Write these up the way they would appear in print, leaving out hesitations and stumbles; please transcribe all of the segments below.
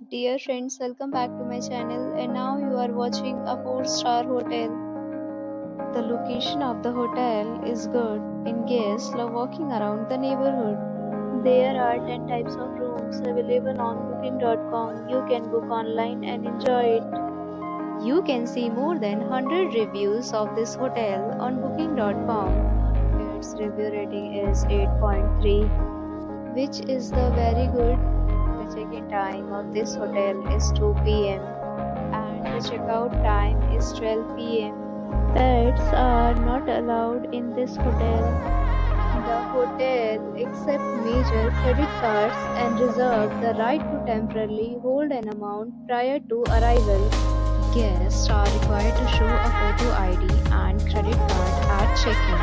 Dear friends, welcome back to my channel, and now you are watching a 4-star hotel. The location of the hotel is good and guests love walking around the neighborhood. There are 10 types of rooms available on booking.com. You can book online and enjoy it. You can see more than 100 reviews of this hotel on booking.com. Its review rating is 8.3, which is the very good. The check-in time of this hotel is 2 p.m. and the check-out time is 12 p.m. Pets are not allowed in this hotel. The hotel accepts major credit cards and reserves the right to temporarily hold an amount prior to arrival. Guests are required to show a photo ID and credit card at check-in.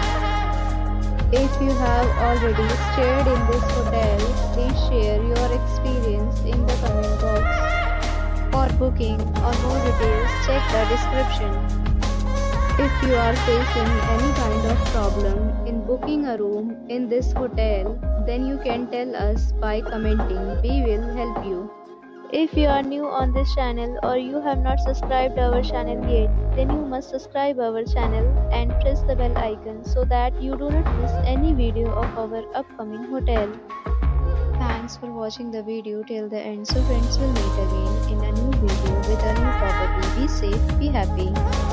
If you have already stayed in this hotel, please share your experience in the comment box. For booking or more details, check the description. If you are facing any kind of problem in booking a room in this hotel, then you can tell us by commenting. We will help you. If you are new on this channel or you have not subscribed our channel yet, then you must subscribe our channel and press the bell icon so that you do not miss any video of our upcoming hotel. Thanks for watching the video till the end. So friends, will meet again in a new video with a new property. Be safe, be happy.